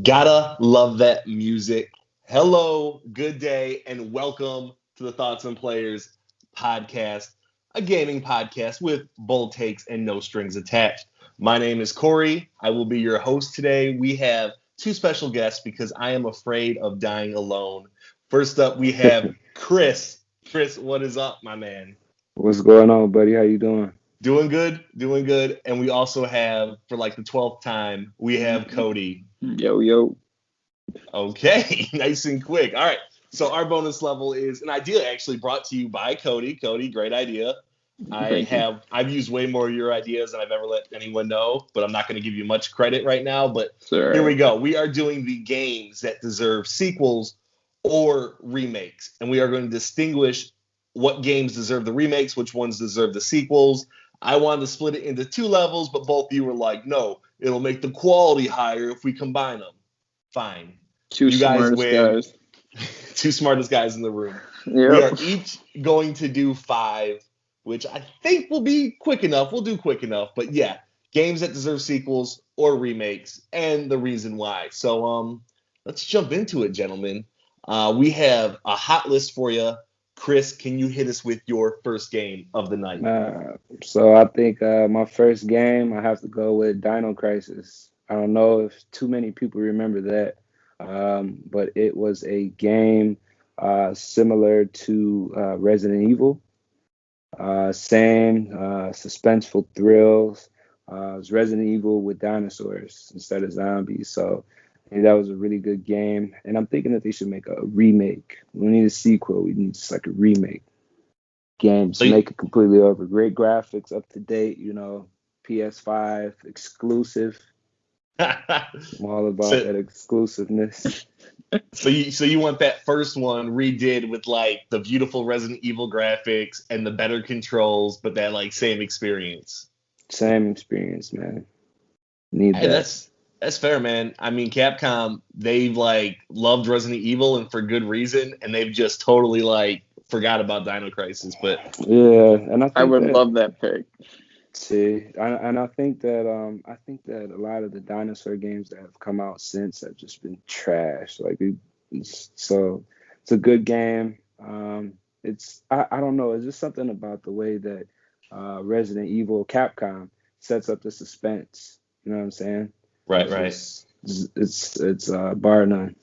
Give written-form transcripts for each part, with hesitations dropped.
Gotta love that music. Hello, good day, and welcome to the Thoughts and Players podcast, a gaming podcast with bold takes and no strings attached. My name is Cory. I will be your host today. We have two special guests because I am afraid of dying alone. First up, we have Chris. Chris, what is up, my man? What's going on, buddy? How you doing? Doing good, doing good. And we also have, for like the 12th time, we have Cody. Yo, yo. Okay, nice and quick. All right. So our bonus level is an idea actually brought to you by Cody. Cody, great idea. I've used way more of your ideas than I've ever let anyone know, but I'm not going to give you much credit right now. But Here we go. We are doing the games that deserve sequels or remakes, and we are going to distinguish what games deserve the remakes, which ones deserve the sequels. I wanted to split it into two levels, but both of you were like, no, it'll make the quality higher if we combine them. Fine. Two You guys smartest win. guys. Two smartest guys in the room. Yep. We are each going to do 5, which I think will be quick enough. We'll do quick enough. But yeah, games that deserve sequels or remakes and the reason why. So let's jump into it, gentlemen. We have a hot list for you. Chris, can you hit us with your first game of the night? So I think my first game, I have to go with Dino Crisis. I don't know if too many people remember that, but it was a game similar to Resident Evil. Same suspenseful thrills. It was Resident Evil with dinosaurs instead of zombies. So I think that was a really good game. And I'm thinking that they should make a remake. We don't need a sequel. We need just like a remake game to make it completely over. Great graphics, up to date, PS5 exclusive. I'm all about that exclusiveness. So you want that first one redid with like the beautiful Resident Evil graphics and the better controls, but that like same experience. Same experience, man. Need Hey, that. that's fair, man. I mean, Capcom, they've like loved Resident Evil and for good reason, and they've just totally like forgot about Dino Crisis. But Yeah, and I would love that pick. I think that a lot of the dinosaur games that have come out since have just been trash. So it's a good game. I don't know. It's just something about the way that Resident Evil Capcom sets up the suspense. You know what I'm saying? right. It's bar none.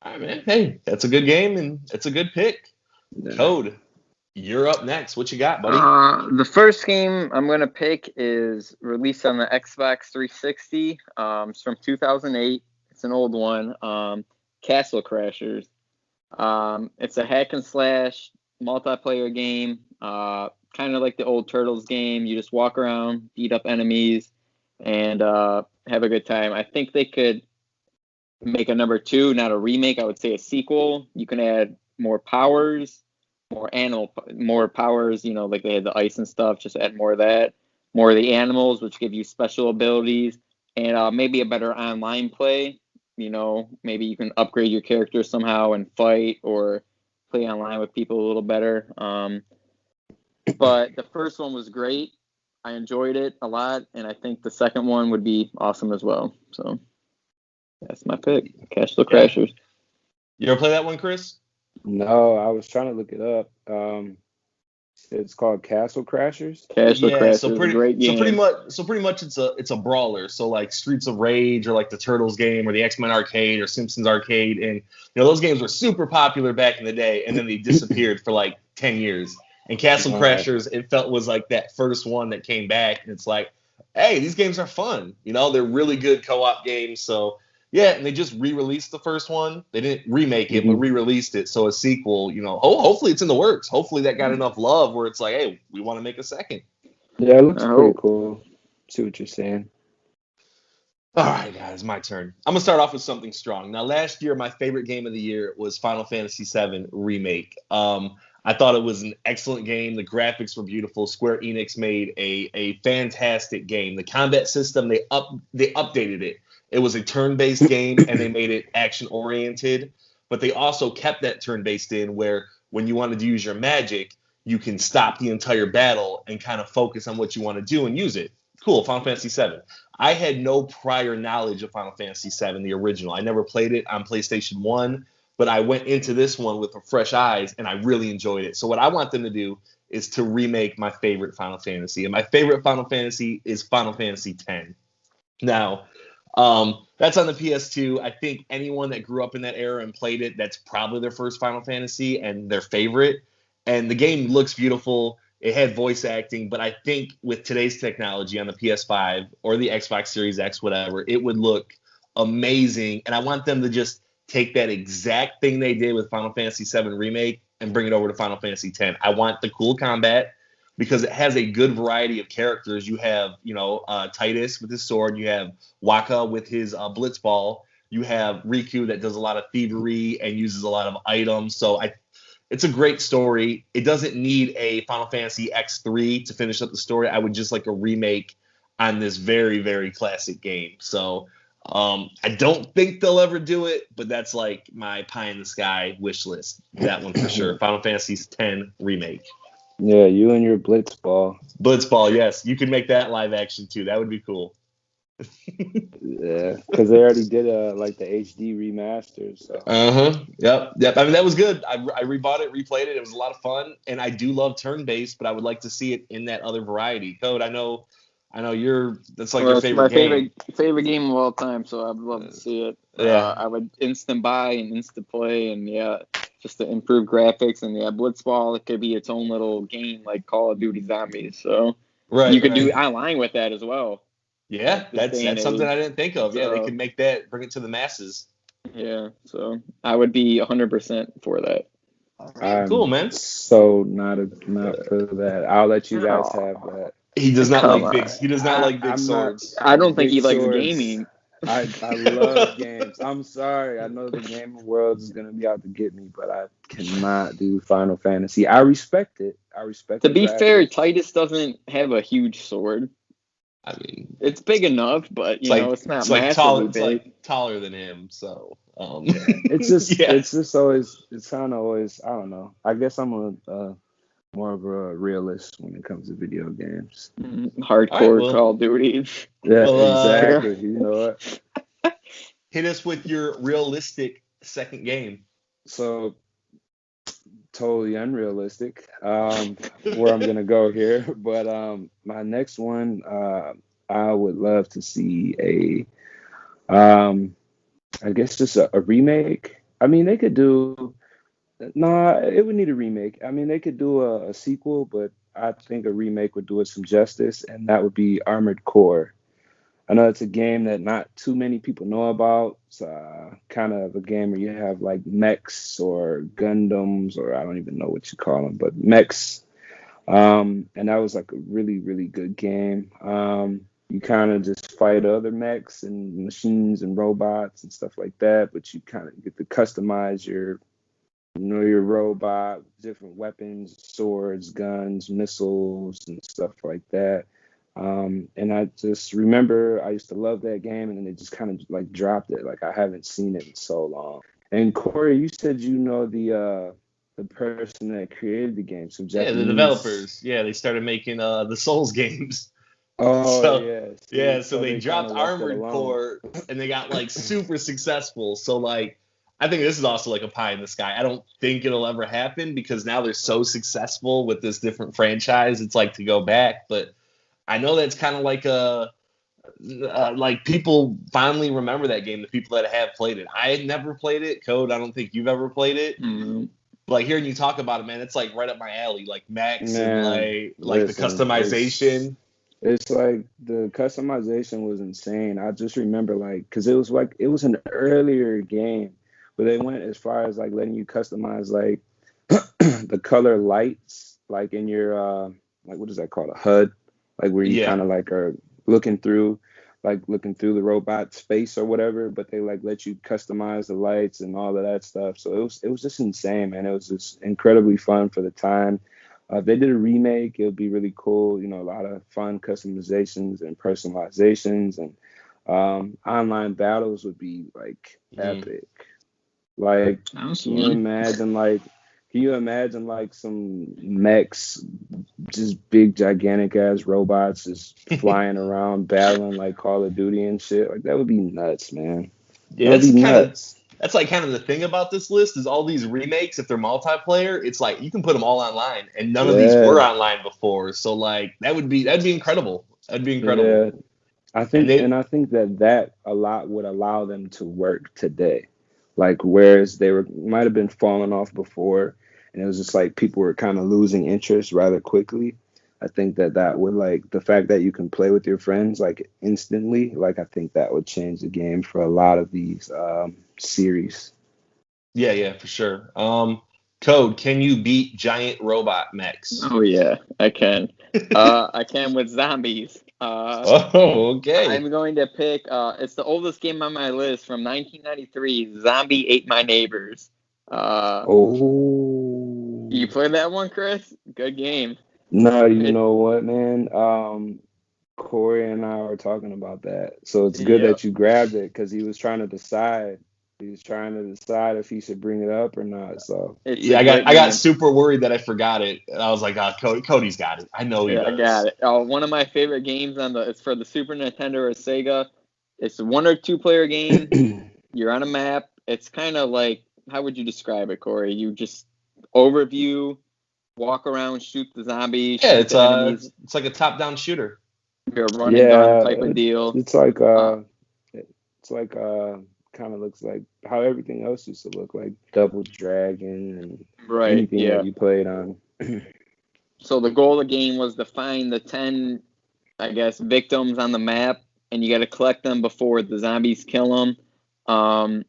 All right, man. Hey, that's a good game and it's a good pick. Yeah. Code, you're up next. What you got, buddy? The first game I'm going to pick is released on the Xbox 360. It's from 2008. It's an old one. Castle Crashers. It's a hack and slash multiplayer game. Kind of like the old Turtles game. You just walk around, beat up enemies, and have a good time. I think they could make a number 2, not a remake. I would say a sequel. You can add more powers, more powers. Like they had the ice and stuff. Just add more of that. More of the animals, which give you special abilities, and maybe a better online play. Maybe you can upgrade your character somehow and fight or play online with people a little better. But the first one was great. I enjoyed it a lot, and I think the second one would be awesome as well. So that's my pick, Castle Crashers. You ever play that one, Chris? No, I was trying to look it up. It's called Castle Crashers. Castle Crashers, so great game. Pretty much, it's a brawler. So like Streets of Rage or like the Turtles game or the X-Men arcade or Simpsons arcade, and those games were super popular back in the day, and then they disappeared for like 10 years. And Castle Crashers, it felt was like that first one that came back, and it's like, hey, these games are fun. They're really good co-op games. So yeah, and they just re-released the first one. They didn't remake it, but re-released it. So a sequel, hopefully it's in the works. Hopefully that got enough love where it's like, hey, we want to make a second. Yeah, it looks pretty cool. See what you're saying. All right, guys, my turn. I'm going to start off with something strong. Now, last year, my favorite game of the year was Final Fantasy VII Remake. I thought it was an excellent game. The graphics were beautiful. Square Enix made a fantastic game. The combat system, they updated it. It was a turn-based game, and they made it action-oriented. But they also kept that turn-based in where when you wanted to use your magic, you can stop the entire battle and kind of focus on what you want to do and use it. Cool, Final Fantasy VII. I had no prior knowledge of Final Fantasy VII, the original. I never played it on PlayStation 1, but I went into this one with fresh eyes, and I really enjoyed it. So what I want them to do is to remake my favorite Final Fantasy. And my favorite Final Fantasy is Final Fantasy X. Now, that's on the PS2. I think anyone that grew up in that era and played it, that's probably their first Final Fantasy and their favorite. And the game looks beautiful. It had voice acting, but I think with today's technology on the PS5 or the Xbox Series X, whatever, it would look amazing. And I want them to just take that exact thing they did with Final Fantasy VII Remake and bring it over to Final Fantasy X. I want the cool combat because it has a good variety of characters. You have, Titus with his sword. You have Waka with his blitzball. You have Riku that does a lot of thievery and uses a lot of items. So it's a great story. It doesn't need a Final Fantasy X3 to finish up the story. I would just like a remake on this very, very classic game. So I don't think they'll ever do it, but that's like my pie in the sky wish list. That one for sure. Final Fantasy X remake. Yeah, you and your blitzball. Blitzball, yes. You could make that live action too. That would be cool. Yeah, because they already did like the HD remaster. So. Yep. I mean, that was good. I rebought it, replayed it. It was a lot of fun, and I do love turn-based, but I would like to see it in that other variety. Code, I know that's like your favorite game. Favorite game of all time. So I'd love to see it. Yeah, I would instant buy and instant play, and just to improve graphics. And Blitzball, it could be its own little game like Call of Duty Zombies. So you could do online with that as well. Yeah, that's something I didn't think of. Yeah, they could make that, bring it to the masses. Yeah, so I would be 100% for that. Cool, man. So not for that. I'll let you guys have that. He does not like big. He does not like big swords. I don't think he likes gaming. I love games. I'm sorry. I know the gaming world is gonna be out to get me, but I cannot do Final Fantasy. I respect it. To be fair, Titus doesn't have a huge sword. I mean, it's big enough, but it's not massively big. It's like taller than him, so it's just it's kind of always I don't know. I guess I'm more of a realist when it comes to video games. Hardcore Call of Duty. Yeah, exactly. You know what? Hit us with your realistic second game. So totally unrealistic where I'm gonna go here, but my next one I would love to see I guess just a remake. I mean they could do it would need a remake. I mean they could do a sequel, but I think a remake would do it some justice, and that would be Armored Core. I know it's a game that not too many people know about. It's kind of a game where you have like mechs or Gundams, or I don't even know what you call them, but mechs. And that was like a really, really good game. You kind of just fight other mechs and machines and robots and stuff like that, but you kind of get to customize your robot, different weapons, swords, guns, missiles, and stuff like that. And I just remember I used to love that game, and then they just kind of like dropped it. Like I haven't seen it in so long. And Cory, you said you know the person that created the game, some Japanese. Yeah, the developers. Yeah, they started making the Souls games. Oh, so they dropped Armored Core, and they got like super successful. So like, I think this is also like a pie in the sky. I don't think it'll ever happen because now they're so successful with this different franchise. It's like to go back, but I know that's kind of like like people finally remember that game. The people that have played it. I had never played it. Code, I don't think you've ever played it. Mm-hmm. Like hearing you talk about it, man, it's like right up my alley. Like Max and like the customization. It's like the customization was insane. I just remember like because it was an earlier game, but they went as far as like letting you customize like the color lights, like in your like what is that called, a HUD, like where you kind of like are looking through the robot's face or whatever, but they like let you customize the lights and all of that stuff. So it was just insane, man. It was just incredibly fun for the time. If they did a remake, it would be really cool. You know, a lot of fun customizations and personalizations, and online battles would be like epic. Like, can you imagine Can you imagine like some mechs, just big gigantic ass robots just flying around battling like Call of Duty and shit? Like that would be nuts, man. Yeah, That would be nuts. that's like kind of the thing about this list is all these remakes. If they're multiplayer, it's like you can put them all online, and none of these were Yeah, online before. So like that'd be incredible. That'd be incredible. yeah. And they I think that a lot would allow them to work today. Like whereas they were might have been falling off before, and it was just like people were kind of losing interest rather quickly. I think that would like the fact that you can play with your friends like instantly. Like I think that would change the game for a lot of these series. yeah, for sure. Code, can you beat giant robot mechs? Oh yeah, I can. I can with zombies. Oh, okay. I'm going to pick. It's the oldest game on my list from 1993. Zombie Ate My Neighbors. You Oh. played that one, Chris? Good game. No, you It, know what, man? Corey and I were talking about that. So it's good yeah, that you grabbed it because he was trying to decide. He was trying to decide if he should bring it up or not. So it's a Yeah, great I got game. super worried that I forgot it. And I was like, Cody's got it. I know he Yeah, I got does. it. One of my favorite games it's for the Super Nintendo or Sega. It's a 1 or 2 player game. You're on a map. It's kind of like, how would you describe it, Corey? You just overview, walk around, shoot the zombies, Yeah, shoot the enemies. it's like a top-down shooter. You're a run and gun yeah, type of deal. it's like Uh, it's like kind of looks like how everything else used to look like Double Dragon and right, anything that yeah. you played on. So the goal of the game was to find the 10, I guess, victims on the map, and you got to collect them before the zombies kill them. Um,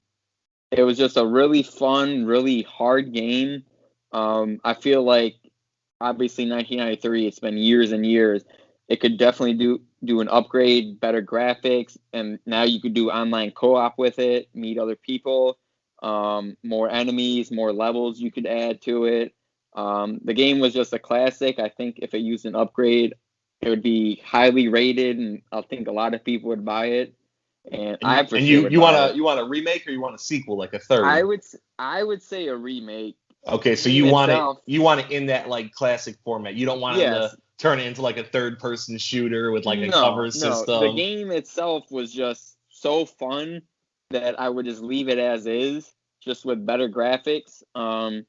it was just a really fun, really hard game. I feel like obviously 1993, it's been years and years. It could definitely do an upgrade, better graphics, and now you could do online co-op with it, meet other people, more enemies, more levels you could add to it. The game was just a classic. I think if it used an upgrade, it would be highly rated, and I think a lot of people would buy it, and I for And sure would buy it. you want a remake or you want a sequel like a I third? would I would say a remake. Okay, The so game itself, you want it in that like classic format. You don't want them to yes. turn it into like a third-person shooter with like a No, cover no. The system. game itself was just so fun that I would just leave it as is, just with better graphics. And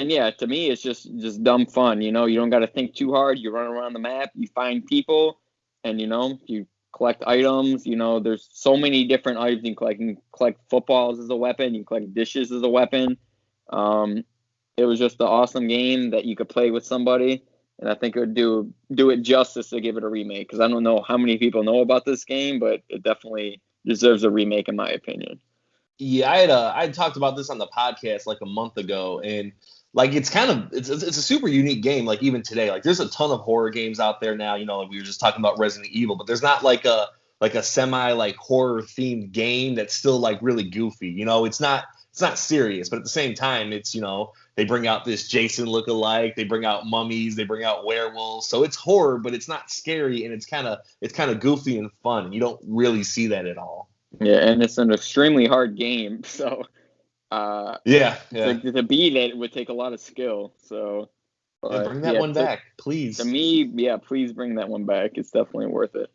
yeah, to me, it's just dumb fun. You know, you don't got to think too hard. You run around the map, you find people, and you collect items. You know, there's so many different items you can collect footballs as a weapon. You collect dishes as a weapon. Um, it was just an awesome game that you could play with somebody, and I think it would do it justice to give it a remake because I don't know how many people know about this game, but it definitely deserves a remake in my opinion. Yeah, I had talked about this on the podcast like a month ago, and like it's a super unique game. Like even today, like there's a ton of horror games out there now. You know, like we were just talking about Resident Evil, but there's not like a semi like horror themed game that's still like really goofy. You know, it's not serious, but at the same time, it's they bring out this Jason lookalike, they bring out mummies, they bring out werewolves, so it's horror, but it's not scary, and it's kind of goofy and fun. You don't really see that at all. Yeah, and it's an extremely hard game, so Yeah, yeah. to beat it would take a lot of skill. So, Yeah, but bring that yeah, one back, to please. me, yeah, please bring that one back. It's definitely worth it.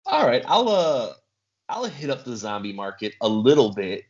All right, I'll hit up the zombie market a little bit.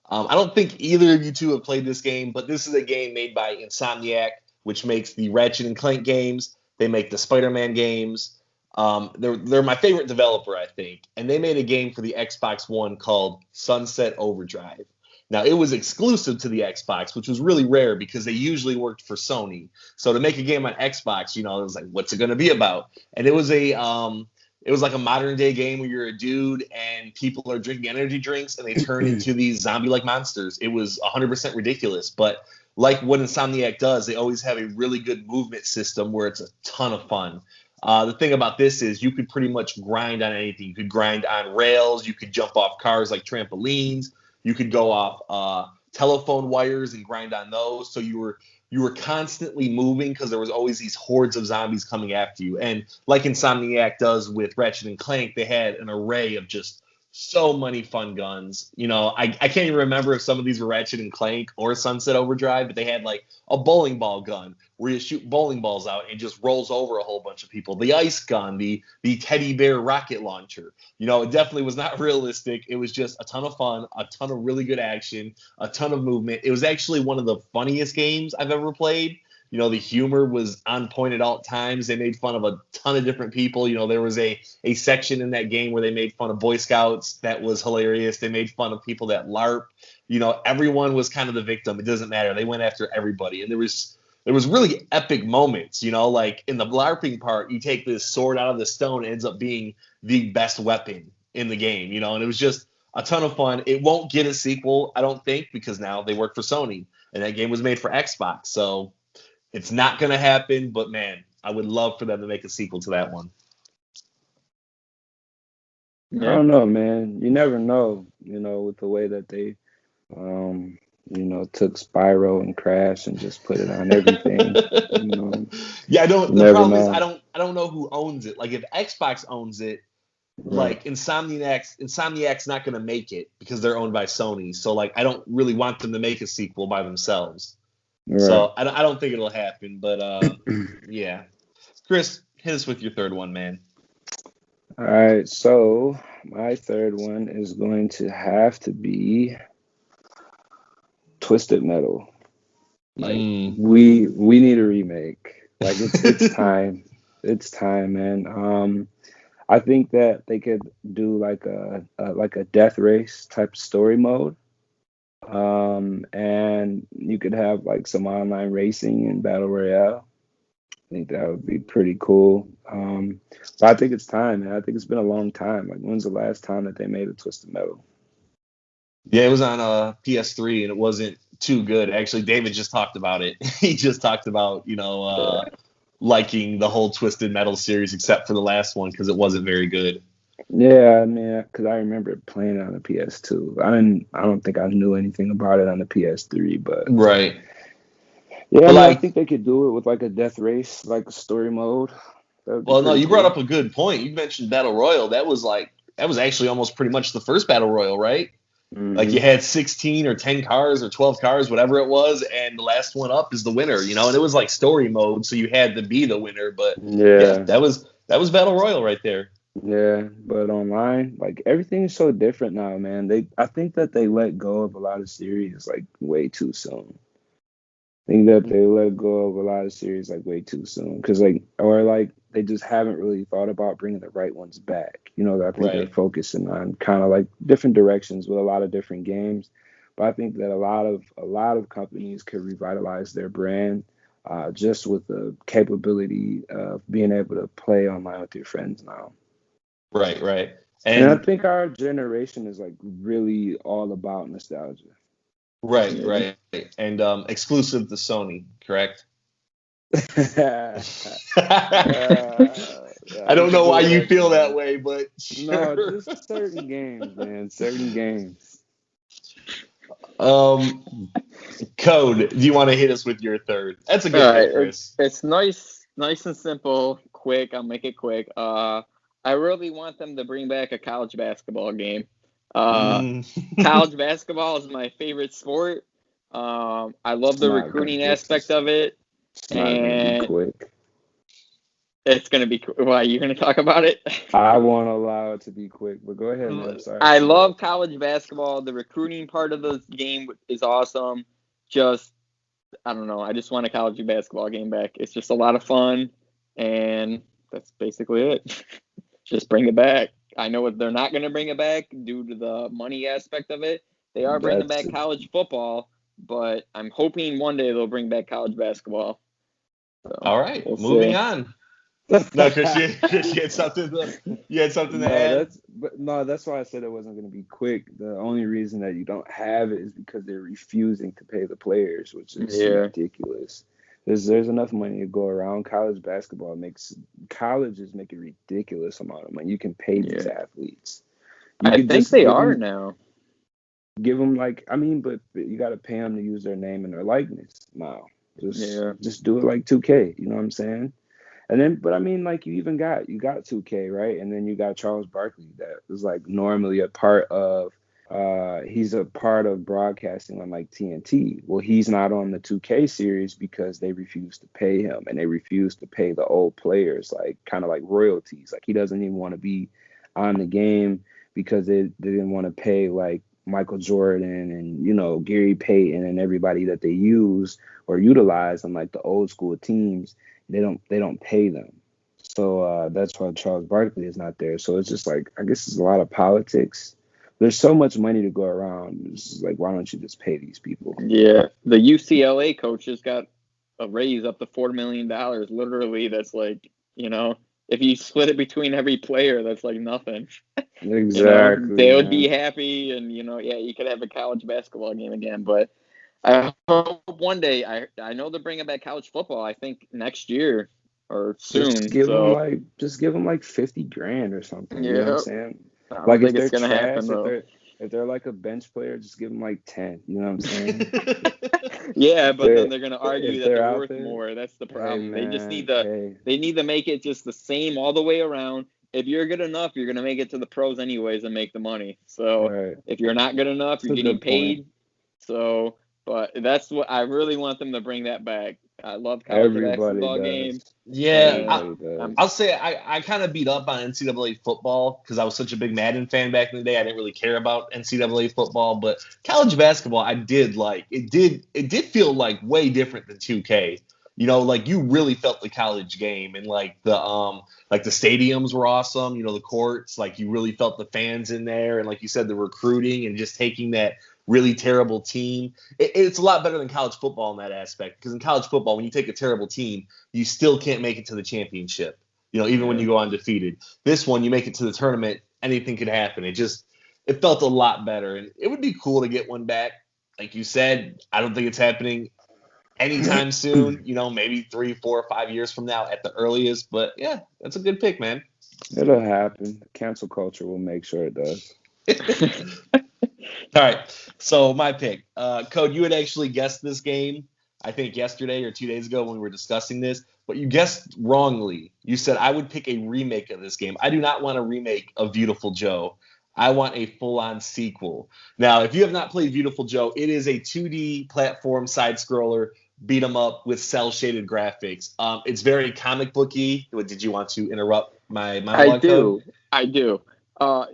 I don't think either of you two have played this game, but this is a game made by Insomniac, which makes the Ratchet and Clank games. They make the Spider-Man games. They're my favorite developer, I think, and they made a game for the Xbox One called Sunset Overdrive. Now, it was exclusive to the Xbox, which was really rare because they usually worked for Sony. So to make a game on Xbox, it was like, what's it going to be about? And it was like a modern day game where you're a dude and people are drinking energy drinks and they turn into these zombie like monsters. It was 100% ridiculous, but like what Insomniac does, they always have a really good movement system where it's a ton of fun. The thing about this is you could pretty much grind on anything. You could grind on rails. You could jump off cars like trampolines. You could go off telephone wires and grind on those. So you were constantly moving because there was always these hordes of zombies coming after you. And like Insomniac does with Ratchet and Clank, they had an array of just So many fun guns. I can't even remember if some of these were Ratchet and Clank or Sunset Overdrive, but they had like a bowling ball gun where you shoot bowling balls out and it just rolls over a whole bunch of people. The ice gun, the teddy bear rocket launcher. It definitely was not realistic. It was just a ton of fun, a ton of really good action, a ton of movement. It was actually one of the funniest games I've ever played. The humor was on point at all times. They made fun of a ton of different people. There was a section in that game where they made fun of Boy Scouts. That was hilarious. They made fun of people that LARP. Everyone was kind of the victim. It doesn't matter. They went after everybody. And there was really epic moments, like in the LARPing part, you take this sword out of the stone, it ends up being the best weapon in the game, and it was just a ton of fun. It won't get a sequel, I don't think, because now they work for Sony and that game was made for Xbox. So it's not going to happen, but man, I would love for them to make a sequel to that one. Yeah. I don't know, man. You never know, with the way that they, took Spyro and Crash and just put it on everything. Yeah, I don't. The problem is I don't know who owns it. Like if Xbox owns it, like Insomniac's not going to make it because they're owned by Sony. So like I don't really want them to make a sequel by themselves. Right. So I don't think it'll happen, but yeah. Chris, hit us with your third one, man. All right, so my third one is going to have to be Twisted Metal. Like we need a remake. Like it's time. It's time, man. I think that they could do like a death race type story mode. And you could have like some online racing and battle royale. I think that would be pretty cool. But I think it's time, man. I think it's been a long time. Like, when's the last time that they made a Twisted Metal? Yeah, it was on PS3 and it wasn't too good. Actually, David just talked about it. He just talked about, liking the whole Twisted Metal series except for the last one because it wasn't very good. Yeah, I mean, because I remember playing it on the PS2. I don't think I knew anything about it on the PS3, but right. Yeah, I think they could do it with like a death race, like a story mode. Well, no, you brought up a good point. You mentioned Battle Royale. That was actually almost pretty much the first Battle Royale, right? Mm-hmm. Like you had 16 or 10 cars or 12 cars, whatever it was, and the last one up is the winner, and it was like story mode, so you had to be the winner. But yeah, that was Battle Royale right there. Yeah, but online, like everything is so different now, man. I think that they let go of a lot of series like way too soon. I think that they let go of a lot of series like way too soon because they just haven't really thought about bringing the right ones back. I think they're focusing on kind of like different directions with a lot of different games. But I think that a lot of companies could revitalize their brand just with the capability of being able to play online with your friends now. Right. And I think our generation is like really all about nostalgia. Right. And exclusive to Sony, correct? I don't know why you feel that way, but sure. No, just certain games, man. Certain games. Code, do you want to hit us with your third? That's a good one, Chris. It's nice and simple, quick. I'll make it quick. I really want them to bring back a college basketball game. College basketball is my favorite sport. I love the recruiting aspect of it. And quick. It's going to be quick. Why, you're going to talk about it? I won't allow it to be quick, but go ahead, man. Sorry. I love college basketball. The recruiting part of the game is awesome. I don't know. I just want a college basketball game back. It's just a lot of fun, and that's basically it. Just bring it back. I know they're not going to bring it back due to the money aspect of it. They are bringing back college football, but I'm hoping one day they'll bring back college basketball. So, all right, moving on. No, Chris, you had something to add? That's why I said it wasn't going to be quick. The only reason that you don't have it is because they're refusing to pay the players, which is ridiculous. There's enough money to go around. College basketball colleges make a ridiculous amount of money. You can pay these athletes. I think they are now. Give them but you got to pay them to use their name and their likeness now. Just do it like 2K. You know what I'm saying? And then, but I mean, like you got 2K, right? And then you got Charles Barkley that was like normally a part of he's a part of broadcasting on like TNT. Well, he's not on the 2K series because they refuse to pay him, and they refuse to pay the old players like kind of like royalties. Like he doesn't even want to be on the game because they didn't want to pay like Michael Jordan and Gary Payton and everybody that they use or utilize on like the old school teams. They don't pay them. So that's why Charles Barkley is not there. So it's just like, I guess it's a lot of politics. There's so much money to go around. It's just like, why don't you just pay these people? Yeah, the UCLA coach just got a raise up to $4 million. Literally, that's like, if you split it between every player, that's like nothing. Exactly. They would be happy, and you could have a college basketball game again. But I hope one day. I know they're bringing back college football. I think next year or soon. Just give them like 50 grand or something. Yeah. You know what I'm saying? I don't Like think if it's they're gonna trash, happen, though. if they're like a bench player, just give them like 10. You know what I'm saying? Yeah, but then they're gonna argue that they're worth there, more. That's the problem. Hey, they just need hey. They need to make it just the same all the way around. If you're good enough, you're gonna make it to the pros anyways and make the money. So if you're not good enough, you're getting paid. So, but that's what I really want them to bring that back. I love college basketball games. Yeah, I'll say I kind of beat up on NCAA football because I was such a big Madden fan back in the day. I didn't really care about NCAA football, but college basketball I did like. It did feel like way different than 2K. Like you really felt the college game, and like the stadiums were awesome. The courts, like you really felt the fans in there, and like you said, the recruiting and just taking that really terrible team. It's a lot better than college football in that aspect, because in college football, when you take a terrible team, you still can't make it to the championship, even when you go undefeated. This one, you make it to the tournament, anything could happen. It felt a lot better, and it would be cool to get one back. Like you said, I don't think it's happening anytime soon, maybe 3, 4, 5 years from now at the earliest, but yeah, that's a good pick, man. It'll happen. Cancel culture will make sure it does. All right, so my pick. Code, you had actually guessed this game, I think yesterday or 2 days ago when we were discussing this, but you guessed wrongly. You said I would pick a remake of this game. I do not want a remake of Beautiful Joe. I want a full-on sequel. Now, if you have not played Beautiful Joe, it is a 2D platform side-scroller, beat 'em up with cel-shaded graphics. It's very comic booky. Did you want to interrupt my monologue? I do.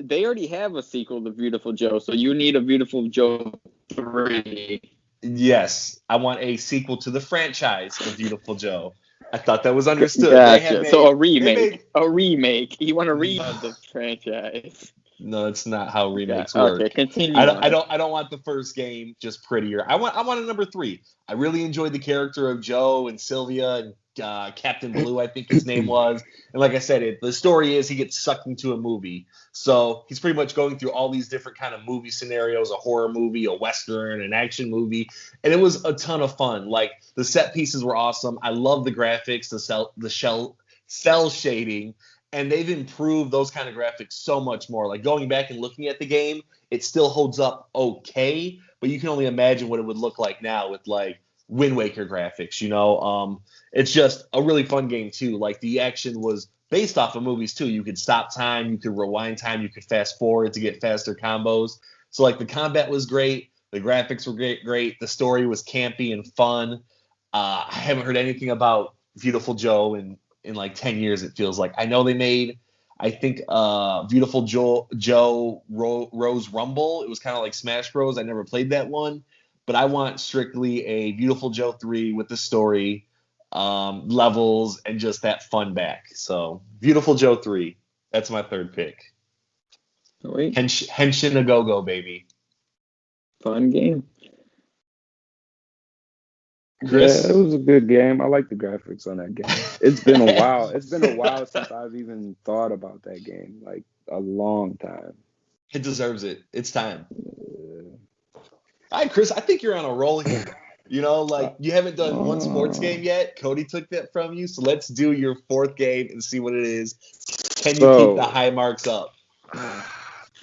They already have a sequel to Beautiful Joe, so you need a Beautiful Joe 3. Yes, I want a sequel to the franchise of Beautiful Joe. I thought that was understood. Gotcha. So a remake. A remake. You want to remake the franchise? No, it's not how remakes work. Okay, continue. I don't want the first game just prettier. I want a number 3. I really enjoyed the character of Joe and Sylvia and Captain Blue, I think his name was. And like I said, the story is he gets sucked into a movie. So he's pretty much going through all these different kind of movie scenarios, a horror movie, a Western, an action movie. And it was a ton of fun. Like the set pieces were awesome. I love the graphics, the cell shading. And they've improved those kind of graphics so much more. Like going back and looking at the game, it still holds up okay, but you can only imagine what it would look like now with like Wind Waker graphics, It's just a really fun game too. Like the action was based off of movies too. You could stop time, you could rewind time, you could fast forward to get faster combos. So like the combat was great, the graphics were great. The story was campy and fun. I haven't heard anything about Beautiful Joe in like 10 years, it feels like. I know they made, I think, Beautiful Joe Rose Rumble. It was kind of like Smash Bros. I never played that one, but I want strictly a Beautiful Joe 3 with the story, levels, and just that fun back. So Beautiful Joe 3, that's my third pick. Henshin a Go-Go, baby. Fun game. Chris? Yeah, it was a good game. I like the graphics on that game. It's been a while. It's been a while since I've even thought about that game. Like a long time. It deserves it. It's time. All right, Chris, I think you're on a roll here. You haven't done one sports game yet. Cody took that from you. So let's do your 4th game and see what it is. Can you keep the high marks up?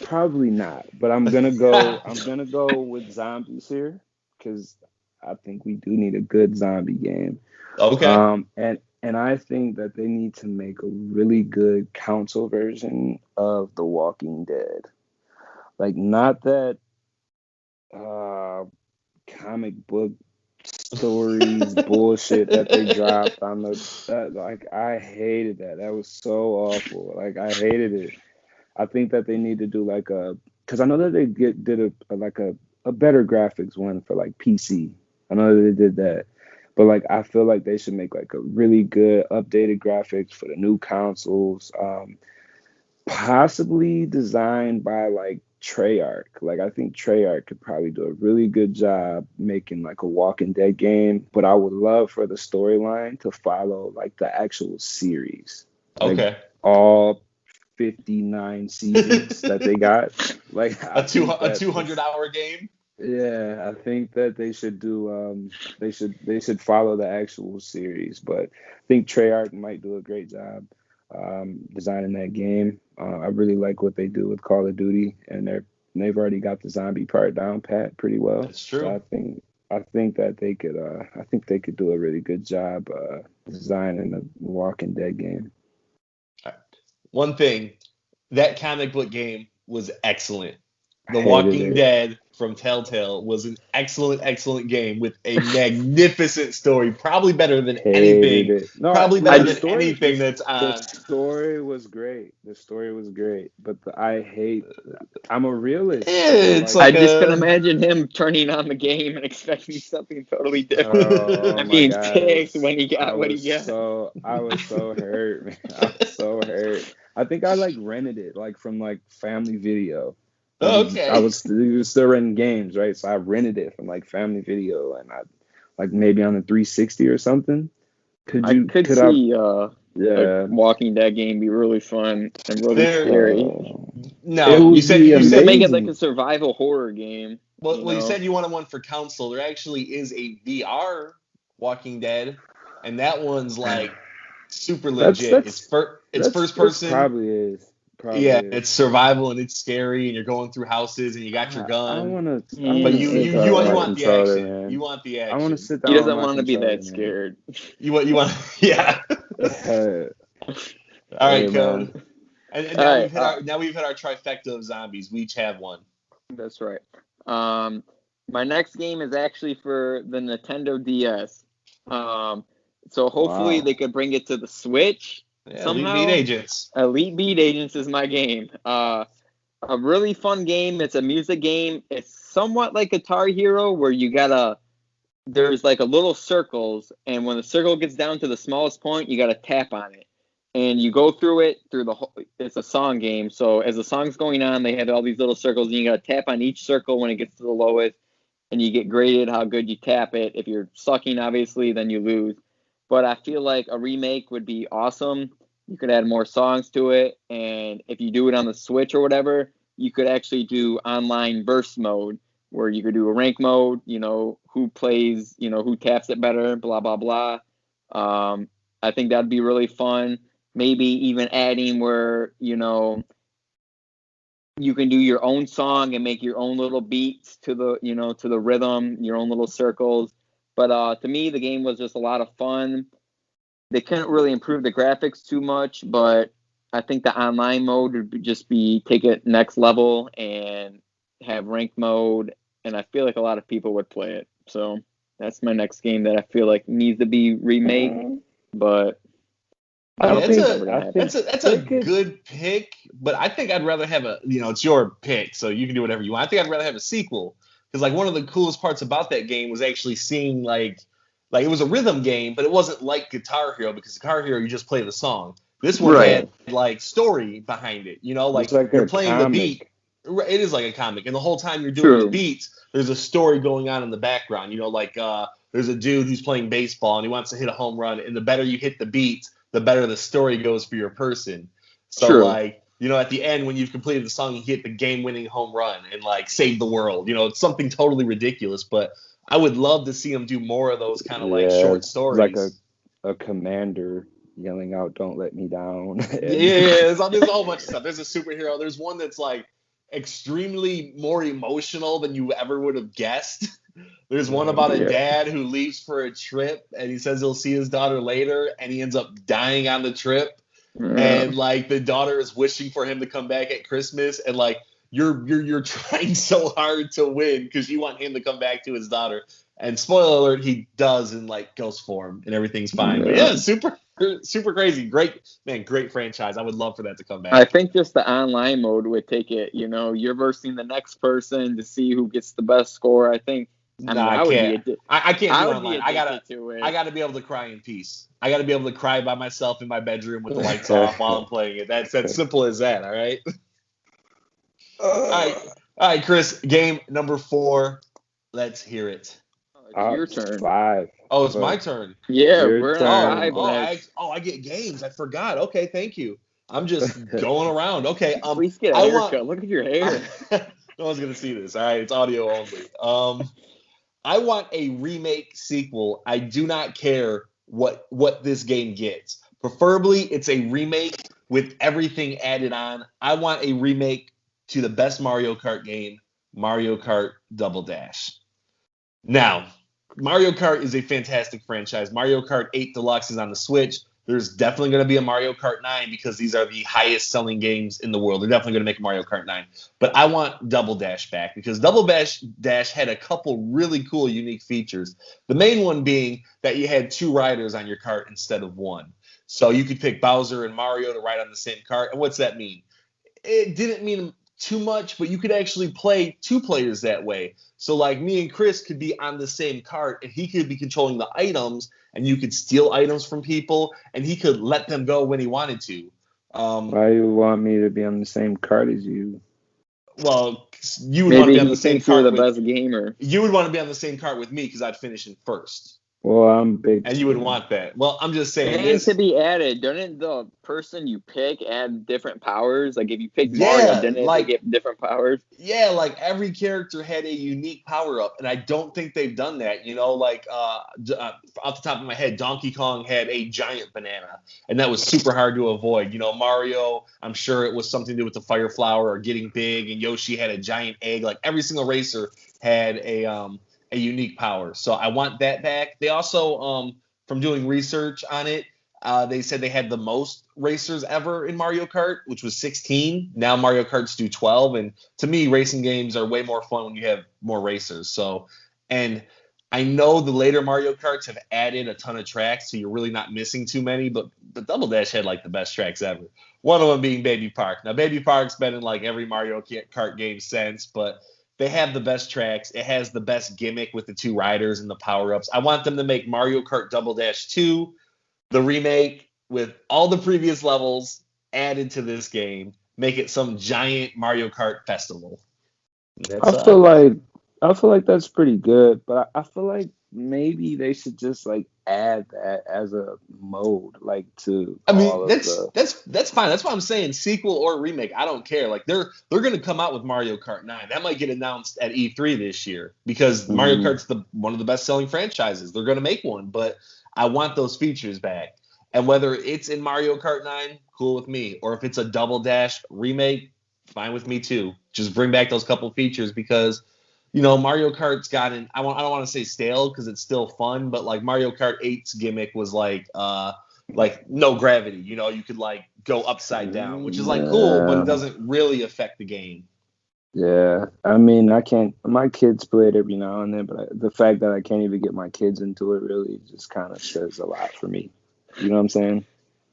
Probably not. But I'm gonna go with zombies here because I think we do need a good zombie game. Okay. And And I think that they need to make a really good console version of The Walking Dead. Like, not that uh, comic book stories bullshit that they dropped on like I hated that. That was so awful. Like I hated it. I think that they need to do like because I know that they did a better graphics one for like PC. I know that they did that. But like I feel like they should make like a really good updated graphics for the new consoles. Possibly designed by like Treyarch. Like I think Treyarch could probably do a really good job making like a Walking Dead game, but I would love for the storyline to follow like the actual series. Like Okay. all 59 seasons that they got. Like a 200-hour game. Yeah, I think that they should do they should follow the actual series, but I think Treyarch might do a great job designing that game. I really like what they do with Call of Duty, and they've already got the zombie part down pat pretty well. That's true. So I think that they could do a really good job designing a Walking Dead game. One thing, that comic book game was excellent. The Hated Walking it. Dead from Telltale was an excellent, excellent game with a magnificent story. Probably better than anything. It. No, Probably better than anything that's on. The story was great. But I'm a realist. It's I just can imagine him turning on the game and expecting something totally different. Oh, I mean, my God. pissed when he got what he got. I was so hurt, man. I was so hurt. I think I like rented it like from like Family Video. Okay. I was still renting games, right? So I rented it from like Family Video, and I like maybe on the 360 or something. I could see like Walking Dead game be really fun and really scary. No, you said make it like a survival horror game. Well, you said you wanted one for console. There actually is a VR Walking Dead, and that one's like super legit. It's first person. Probably is. It's survival and it's scary, and you're going through houses and you got your gun. But you want the action. Man. You want the action. I want to sit down. He doesn't want to be that scared. You want yeah. All right, Cody. And now we've hit our trifecta of zombies. We each have one. That's right. My next game is actually for the Nintendo DS. So hopefully they could bring it to the Switch. Somehow. Elite Beat Agents is my game. A really fun game. It's a music game. It's somewhat like Guitar Hero, where there's like a little circles, and when the circle gets down to the smallest point, you gotta tap on it, and you go through it through the whole. It's a song game, so as the song's going on, they have all these little circles, and you gotta tap on each circle when it gets to the lowest, and you get graded how good you tap it. If you're sucking, obviously, then you lose. But I feel like a remake would be awesome. You could add more songs to it. And if you do it on the Switch or whatever, you could actually do online burst mode, where you could do a rank mode, who plays, who taps it better, blah, blah, blah. I think that'd be really fun. Maybe even adding where, you can do your own song and make your own little beats to the rhythm, your own little circles. But to me, the game was just a lot of fun. They couldn't really improve the graphics too much, but I think the online mode would just take it next level and have rank mode, and I feel like a lot of people would play it. So that's my next game that I feel like needs to be remade, but I don't think that's a good pick, but I think I'd rather have it's your pick, so you can do whatever you want. I think I'd rather have a sequel, because like one of the coolest parts about that game was actually seeing like it was a rhythm game, but it wasn't like Guitar Hero, because Guitar Hero you just play the song. This one had like story behind it, like you're playing the beat. It is like a comic, and the whole time you're doing the beats, there's a story going on in the background. There's a dude who's playing baseball and he wants to hit a home run, and the better you hit the beats, the better the story goes for your person. So at the end, when you've completed the song, you hit the game-winning home run and like save the world. It's something totally ridiculous, but I would love to see them do more of those kind of like short stories. Like a commander yelling out, "Don't let me down." There's a whole bunch of stuff. There's a superhero. There's one that's like extremely more emotional than you ever would have guessed. There's one about a Yeah. dad who leaves for a trip and he says he'll see his daughter later and he ends up dying on the trip. Yeah. And like the daughter is wishing for him to come back at Christmas and like you're trying so hard to win because you want him to come back to his daughter. And spoiler alert, he does and like goes for him and everything's fine. But yeah, super crazy. Great man, great franchise. I would love for that to come I back. think just the online mode would take it. You're versing the next person to see who gets the best score. I think. I mean, Nah, I can't. I can't I do would be online. addicted to it. I gotta be able to cry in peace. I gotta be able to cry by myself in my bedroom with the lights off while I'm playing it. That's simple as that. All right. All right, Chris. Game number 4. Let's hear it. It's your turn. 5. Oh, it's my turn. Yeah, Your we're in turn. a 5 next. I get games. I forgot. Okay, thank you. I'm just going around. Okay. At least get a haircut. Look at your hair. No one's gonna see this. All right, it's audio only. I want a remake sequel. I do not care what this game gets. Preferably, it's a remake with everything added on. I want a remake to the best Mario Kart game, Mario Kart Double Dash. Now, Mario Kart is a fantastic franchise. Mario Kart 8 Deluxe is on the Switch. There's definitely going to be a Mario Kart 9 because these are the highest selling games in the world. They're definitely going to make Mario Kart 9. But I want Double Dash back because Double Dash had a couple really cool, unique features. The main one being that you had 2 riders on your kart instead of 1. So you could pick Bowser and Mario to ride on the same kart. And what's that mean? It didn't mean too much, but you could actually play 2 players that way. So like me and Chris could be on the same kart and he could be controlling the items and you could steal items from people and he could let them go when he wanted to. Why you want me to be on the same card as you? Well, you would want to be on the same you're the kart best gamer. You would want to be on the same kart with me because I'd finish in first. Well, I'm big. And you would want that. Well, I'm just saying. And to be added, doesn't the person you pick add different powers? Like if you pick Mario, didn't they get different powers? Yeah, like every character had a unique power up, and I don't think they've done that. Like off the top of my head, Donkey Kong had a giant banana, and that was super hard to avoid. Mario, I'm sure it was something to do with the fire flower or getting big, and Yoshi had a giant egg. Like every single racer had a unique power. So I want that back. They also, from doing research on it, they said they had the most racers ever in Mario Kart, which was 16. Now Mario Karts do 12. And to me, racing games are way more fun when you have more racers. So, and I know the later Mario Karts have added a ton of tracks, so you're really not missing too many, but the Double Dash had like the best tracks ever. One of them being Baby Park. Now, Baby Park's been in like every Mario Kart game since, but they have the best tracks. It has the best gimmick with the 2 riders and the power-ups. I want them to make Mario Kart Double Dash 2, the remake, with all the previous levels added to this game. Make it some giant Mario Kart festival. I feel like that's pretty good, but I feel like maybe they should just like add that as a mode, like to. I mean, that's fine. That's why I'm saying sequel or remake. I don't care. Like they're gonna come out with Mario Kart 9. That might get announced at E3 this year because Mario Kart's one of the best selling franchises. They're gonna make one, but I want those features back. And whether it's in Mario Kart 9, cool with me, or if it's a Double Dash remake, fine with me too. Just bring back those couple features because Mario Kart's gotten I don't want to say stale because it's still fun, but like Mario Kart 8's gimmick was like no gravity. You could like go upside down, which is like cool, but it doesn't really affect the game. Yeah, I mean, I can't. My kids play it every now and then, but the fact that I can't even get my kids into it really just kind of says a lot for me. You know what I'm saying?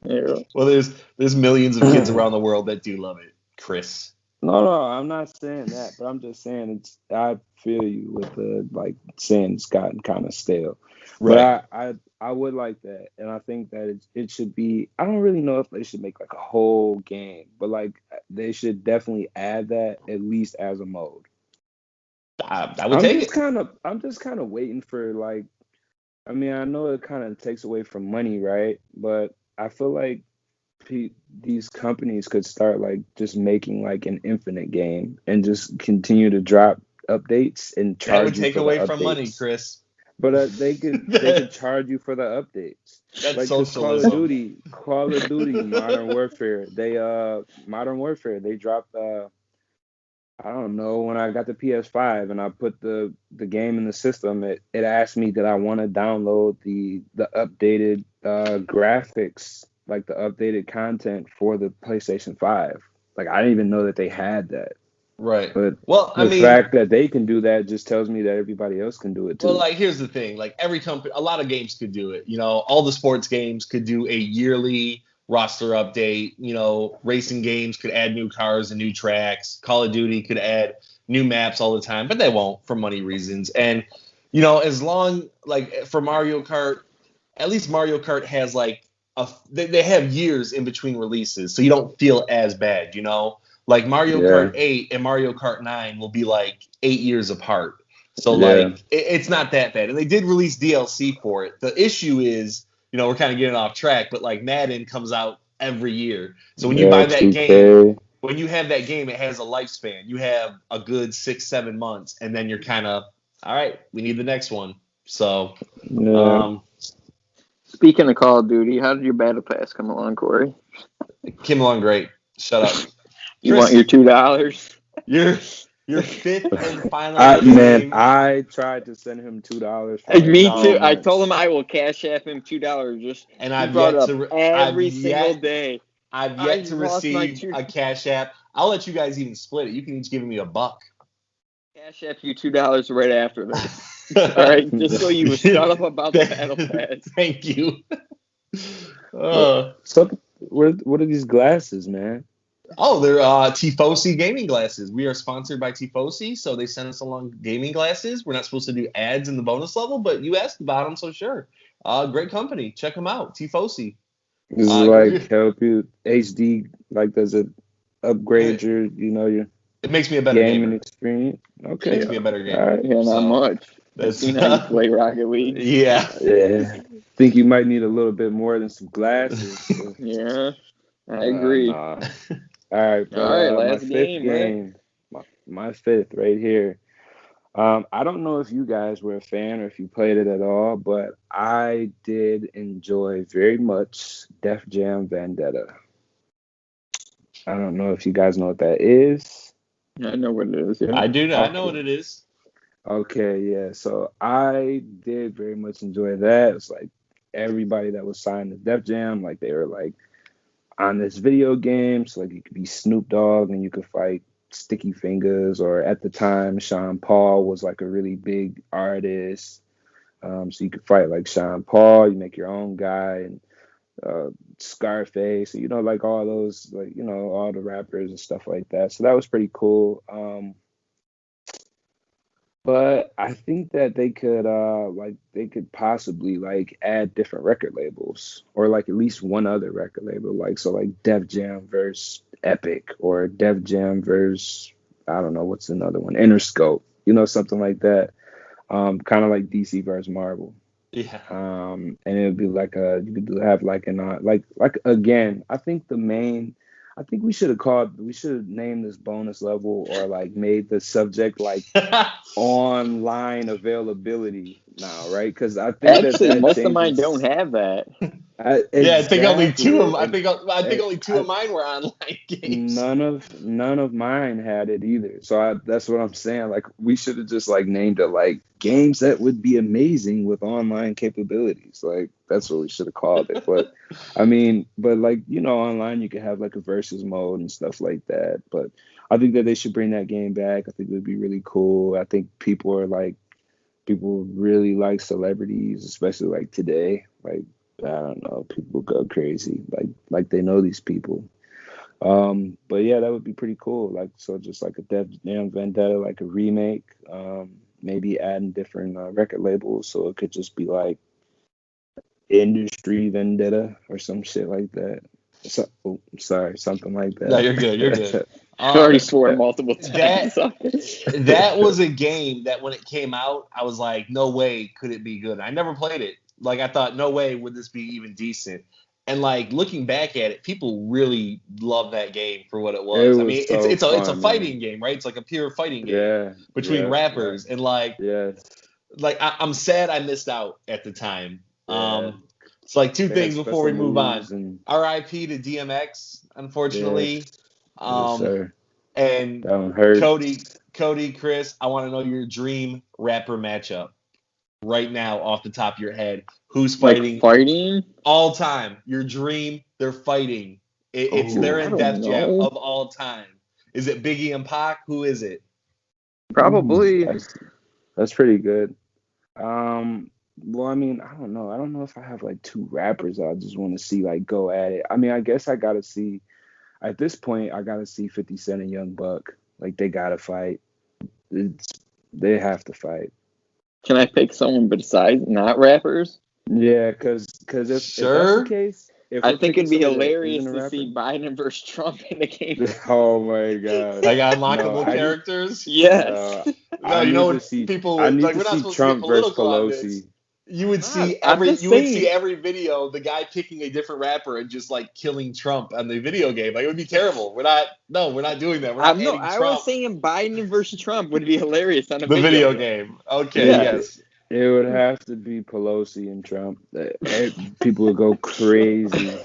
Yeah. Well, there's millions of kids around the world that do love it, Chris. No, I'm not saying that, but I'm just saying I feel you with the saying it's gotten kind of stale. Right. But I would like that, and I think that it should be. I don't really know if they should make like a whole game, but like they should definitely add that at least as a mode. I would take it. I'm just kind of waiting for like. I mean, I know it kind of takes away from money, right? But I feel like these companies could start like just making like an infinite game and just continue to drop updates and charge. That would take away from money, Chris. But they could charge you for the updates. That's like socialism. Call of Duty, Modern Warfare. They dropped I don't know, when I got the PS5 and I put the game in the system, it asked me did I want to download the updated graphics, like the updated content for the PlayStation 5. Like I didn't even know that they had that. Right. But Well, I the mean, fact that they can do that just tells me that everybody else can do it well, too. like here's the thing. Like every company, a lot of games could do it. You know, all the sports games could do a yearly roster update. You know, racing games could add new cars and new tracks. Call of Duty could add new maps all the time, but they won't for money reasons. And you know, as long like for Mario Kart, at least Mario Kart has like they have years in between releases, so you don't feel as bad. You know, like Mario Kart Yeah, 8 and Mario Kart 9 will be like 8 years apart. So yeah, like it's not that bad, and they did release DLC for it. The issue is, you know, we're kind of getting off track, but like Madden comes out every year, so when you yeah. buy that game, 2K. when you have that game, it has a lifespan. You have a good 6 7 months, and then you're kind of all right. We need the next one. So Yeah. um, Speaking of Call of Duty, how did your battle pass come along, Corey? came along great. Shut up, You want Chris. your $2? Your your fifth and final Man, game. I tried to send him $2 for like Me No, too. I 3 months. told him I will cash app him $2. Just and he I've brought it yet up to. I've every single yet day. I've I yet to lost my receive two. a Cash App. I'll let you guys even split it. You can each give me $1. Cash app you $2 right after this. All right, just so you shut up about the battle pass. Thank you. What? Uh, So, what are these glasses, man? oh, they're Tifosi gaming glasses. We are sponsored by Tifosi, so they sent us along gaming glasses. We're not supposed to do ads in the bonus level, but you asked about them, so sure. Great company. Check them out. Tifosi. This is Uh, like help you HD, like does it upgrade it, your it makes me a better gaming gamer. experience? It Okay, makes me a all better gamer. right. Yeah, not So much. I've that's seen how you play Rocket League. yeah. Yeah, think you might need a little bit more than some glasses. Yeah, I agree. Nah. All right, All right, but my last fifth game, right? game, my fifth right here. I don't know if you guys were a fan or if you played it at all, but I did enjoy very much Def Jam Vendetta. I don't know if you guys know what that is. I know what it is. Yeah. I do. I know Okay. what it is. Okay, yeah. So I did very much enjoy that. It's like everybody that was signed to Def Jam, like they were like on this video game. So like you could be Snoop Dogg and you could fight Sticky Fingers, or at the time Sean Paul was like a really big artist. So you could fight like Sean Paul, you make your own guy, and uh, Scarface, like all those, like all the rappers and stuff like that. So that was pretty cool. But I think that they could possibly like add different record labels, or like at least one other record label, like so like Def Jam versus Epic, or Def Jam versus, I don't know what's another one, Interscope, something like that. Kind of like DC versus Marvel. Yeah. And it would be like you could have like an like again. I think we should have named this bonus level, or like made the subject like online availability now, right? Because I think that Actually, that most of mine changes. don't have that. Yeah, I think only two Exactly, of I and think I think only two of I, mine were online games. none of mine had it either. So that's what I'm saying. Like we should have just like named it like games that would be amazing with online capabilities. Like that's what we should have called it. But I mean, but like online you could have like a versus mode and stuff like that. But I think that they should bring that game back. I think it would be really cool. I think people really like celebrities, especially like today. Like I don't know, people go crazy, like they know these people. But yeah, that would be pretty cool. Like so, just like a Def Jam Vendetta, like a remake. Maybe adding different record labels, so it could just be like Industry Vendetta or some shit like that. So, oh, sorry, something like No, you're good. You're good. that. I already Um, swore multiple that times. that was a game that when it came out, I was like, no way could it be good. I never played it. Like I thought, no way would this be even decent. And like looking back at it, people really love that game for what it It was. I was mean, so it's a fun, fighting man. game, right? It's like a pure fighting game Yeah, between yeah, rappers, and yes, I'm sad I missed out at the time. yeah. It's like two They had things before special we move on. moves and R.I.P. to DMX, yes, unfortunately. yes, Um, sir. And That one hurt. Cody, Chris, I want to know your dream rapper matchup right now off the top of your head. Who's fighting? Like fighting? All time. Your dream, they're fighting. It's their I in-depth don't jam know. of all time. Is it Biggie and Pac? Who is it? Probably. That's pretty good. Well, I mean, I don't know. I don't know if I have like two rappers I just want to see like go at it. I mean, I guess I gotta see at this point. I gotta see 50 Cent and Young Buck. Like they gotta fight. They have to fight. Can I pick someone besides not rappers? Yeah, because if that's the case, if I we're think it'd picking be somebody that hilarious isn't a to see rapper, Biden versus Trump in the game. oh my god, Like no, unlockable I need, characters? Yes. No, I you know need to when see. people I would need like to we're not see supposed to get Trump versus political on this. Pelosi. You would see I'm every just you would saying. see every video the guy picking a different rapper and just like killing Trump on the video game. Like it would be terrible. We're not doing that. We're not adding I Trump was saying Biden versus Trump would be hilarious on a the video video game. game. Okay, Yeah. yes. It would have to be Pelosi and Trump. People would go crazy.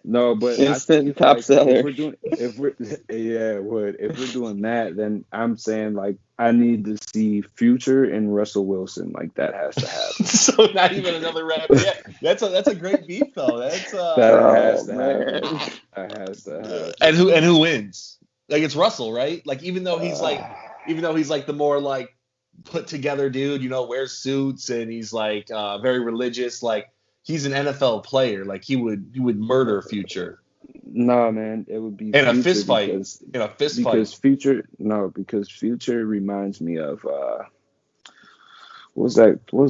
No, but I think Instant top seller. if we're yeah, it would. If we're doing that, then I'm saying like I need to see Future and Russell Wilson. Like that has to happen. So not even another rapper. Yeah, that's a great beef though. That's That has to man. happen. That has to happen. and who wins? Like it's Russell, right? Like even though he's like the more like put together dude, wears suits and he's like very religious, like he's an NFL player. Like he would murder Future No, man, it would be in a Future fist fight. because Future reminds me of what was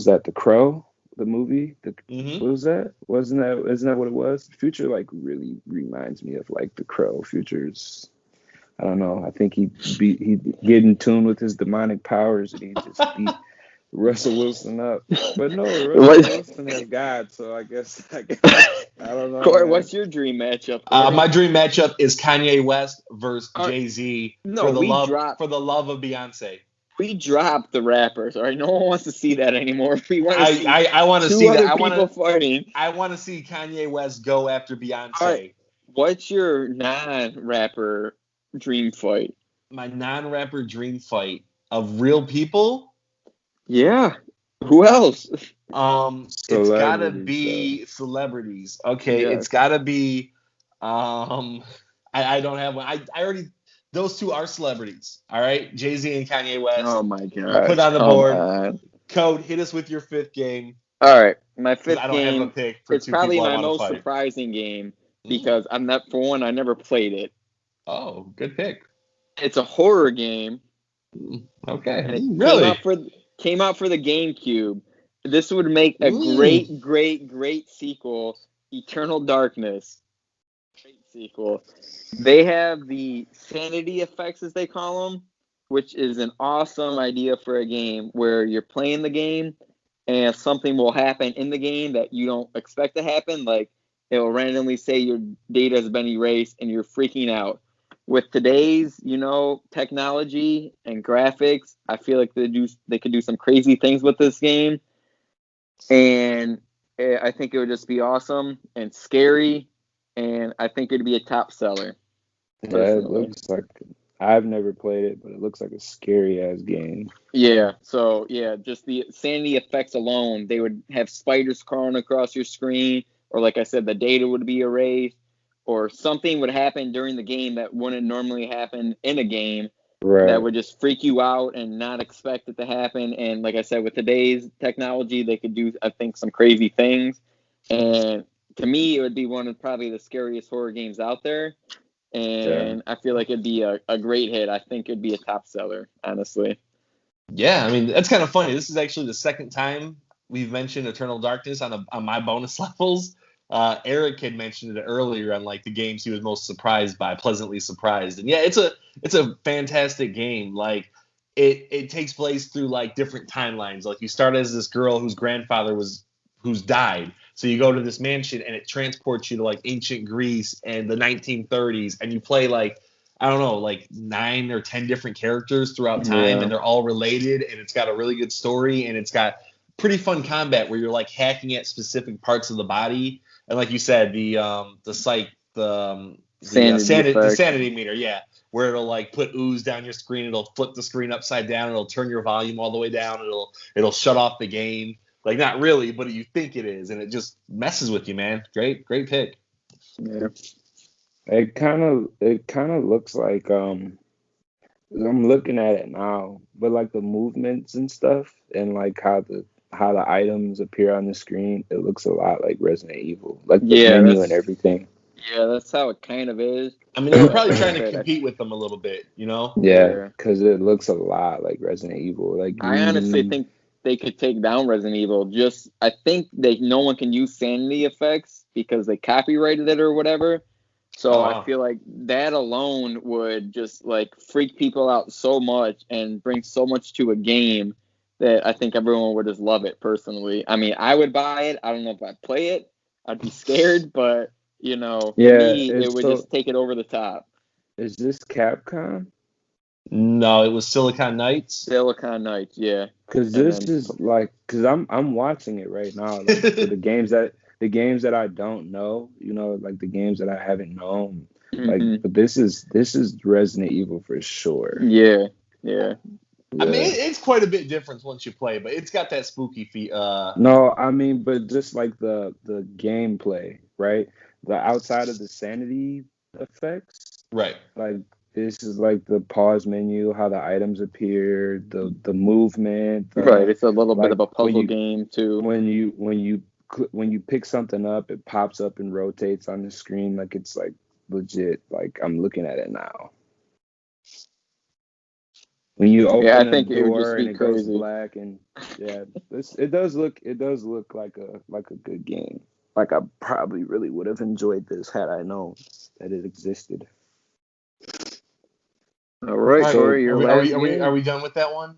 that The Crow, the movie? What was that? Isn't that what it was? Future like really reminds me of like The Crow. Future's I don't know. I think he get in tune with his demonic powers and he just beat Russell Wilson up. But no, Russell Wilson has God, so I guess I don't know. Cory, Man. what's your dream matchup? Cory? My dream matchup is Kanye West versus Jay-Z no, for the we love of Beyonce. We dropped the rappers. All right, no one wants to see that anymore. We want to see I want to two see other that. people fighting. I want to see Kanye West go after Beyonce. All right, what's your non-rapper dream fight? My non-rapper dream fight of real people? Yeah. Who else? It's gotta be celebrities. Okay, Yes. it's gotta be. I don't have one. I already. Those two are celebrities. All right, Jay-Z and Kanye West. Oh my god. Put on the board. Code, hit us with your fifth game. All right, my fifth I don't game. have a pick for It's two probably people I my wanna most fight. surprising game because I never played it. Oh, good pick. It's a horror game. Okay, And it really? came out for the GameCube. This would make a great sequel. Eternal Darkness. Great sequel. They have the sanity effects, as they call them, which is an awesome idea for a game where you're playing the game and something will happen in the game that you don't expect to happen. Like it will randomly say your data has been erased and you're freaking out. With today's, technology and graphics, I feel like they could do some crazy things with this game. And I think it would just be awesome and scary. And I think it'd be a top seller. Yeah, it looks like I've never played it, but it looks like a scary ass game. Yeah. So yeah, just the sanity effects alone, they would have spiders crawling across your screen, or like I said, the data would be erased, or something would happen during the game that wouldn't normally happen in a game. Right. That would just freak you out and not expect it to happen. And like I said, with today's technology, they could do, I think, some crazy things. And to me, it would be one of probably the scariest horror games out there. And I feel like it'd be a great hit. I think it'd be a top seller, honestly. Yeah, I mean, that's kind of funny. This is actually the second time we've mentioned Eternal Darkness on my bonus levels. Eric had mentioned it earlier on like the games he was most surprised by, pleasantly surprised. And yeah, it's a fantastic game. Like it takes place through like different timelines. Like you start as this girl whose grandfather who's died. So you go to this mansion and it transports you to like ancient Greece and the 1930s, and you play like, I don't know, like 9 or 10 different characters throughout time, and they're all related, and it's got a really good story, and it's got pretty fun combat where you're like hacking at specific parts of the body. And like you said, the sanity meter, yeah, where it'll like put ooze down your screen, it'll flip the screen upside down, it'll turn your volume all the way down, it'll shut off the game. Like not really, but you think it is, and it just messes with you, man. Great pick. Yeah. It kind of looks like I'm looking at it now, but like the movements and stuff, and like how the items appear on the screen, it looks a lot like Resident Evil, like the menu and everything. Yeah, that's how it kind of is. I mean, they were probably trying to compete with them a little bit, you know? Yeah, because it looks a lot like Resident Evil. Like I honestly think they could take down Resident Evil. I think no one can use sanity effects because they copyrighted it or whatever. So I feel like that alone would just like freak people out so much and bring so much to a game that I think everyone would just love it personally. I mean, I would buy it. I don't know if I'd play it. I'd be scared, but to me, it would just take it over the top. Is this Capcom? No, it was Silicon Knights. Silicon Knights, yeah. Because I'm watching it right now. Like, for the games that I don't know, like the games that I haven't known, like. But this is Resident Evil for sure. Yeah. I mean, it's quite a bit different once you play, but it's got that spooky feel. No, I mean, but just like the gameplay, right? The outside of the sanity effects, right? Like this is like the pause menu, how the items appear, the movement. Right, it's a little bit of a puzzle game too. When you pick something up, it pops up and rotates on the screen like it's like legit. Like I'm looking at it now. When you open the door and it goes black, and it does look like a good game. Like I probably really would have enjoyed this had I known that it existed. All right, so Cory, are we done with that one?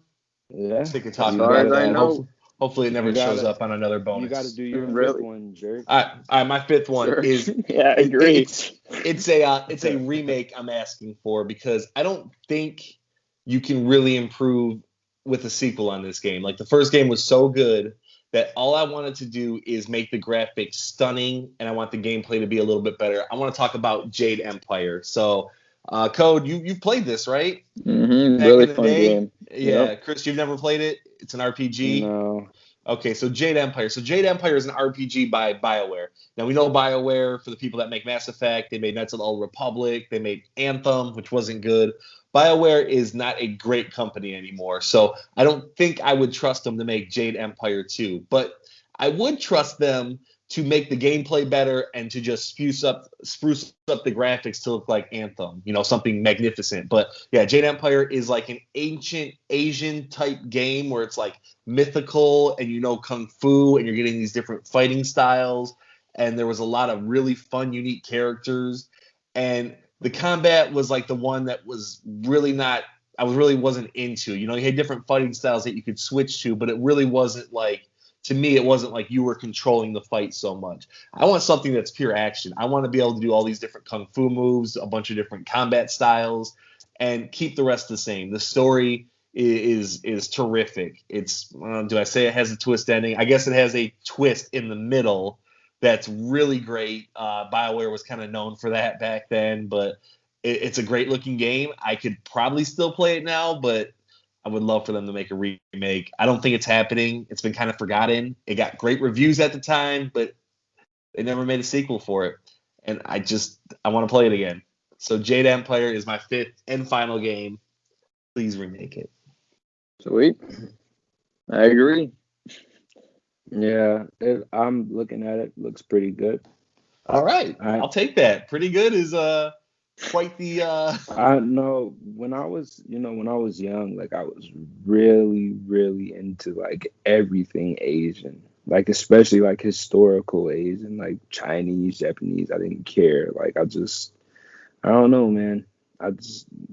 Yeah. Sick of talking about it. Hopefully it never shows up on another bonus. You got to do your fifth one, jerk. All right, my fifth one is I agree. It's a remake I'm asking for because I don't think you can really improve with a sequel on this game. Like the first game was so good that all I wanted to do is make the graphics stunning, and I want the gameplay to be a little bit better. I want to talk about Jade Empire. So, Code, you've played this, right? Mm-hmm. Really fun game. Yeah, yep. Chris, you've never played it? It's an RPG? No. Okay, so Jade Empire. So Jade Empire is an RPG by BioWare. Now, we know BioWare for the people that make Mass Effect. They made Knights of the Old Republic. They made Anthem, which wasn't good. BioWare is not a great company anymore, so I don't think I would trust them to make Jade Empire 2. But I would trust them to make the gameplay better and to just spruce up the graphics to look like Anthem, something magnificent. But yeah, Jade Empire is like an ancient Asian type game where it's like mythical and kung fu and you're getting these different fighting styles. And there was a lot of really fun, unique characters. And the combat was like the one that was really wasn't into. You had different fighting styles that you could switch to, but it really wasn't like, to me, it wasn't like you were controlling the fight so much. I want something that's pure action. I want to be able to do all these different kung fu moves, a bunch of different combat styles, and keep the rest the same. The story is terrific. It's, do I say it has a twist ending? I guess it has a twist in the middle that's really great. BioWare was kind of known for that back then, but it's a great looking game. I could probably still play it now, but I would love for them to make a remake. I don't think it's happening. It's been kind of forgotten. It got great reviews at the time, but they never made a sequel for it. And I want to play it again. So Jade Empire is my fifth and final game. Please remake it. Sweet. I agree. Yeah, I'm looking at it. Looks pretty good. All right. I'll take that. Pretty good is quite the I know when I was young, like I was really, really into like everything Asian. Like especially like historical Asian, like Chinese, Japanese. I didn't care. Like I don't know, man.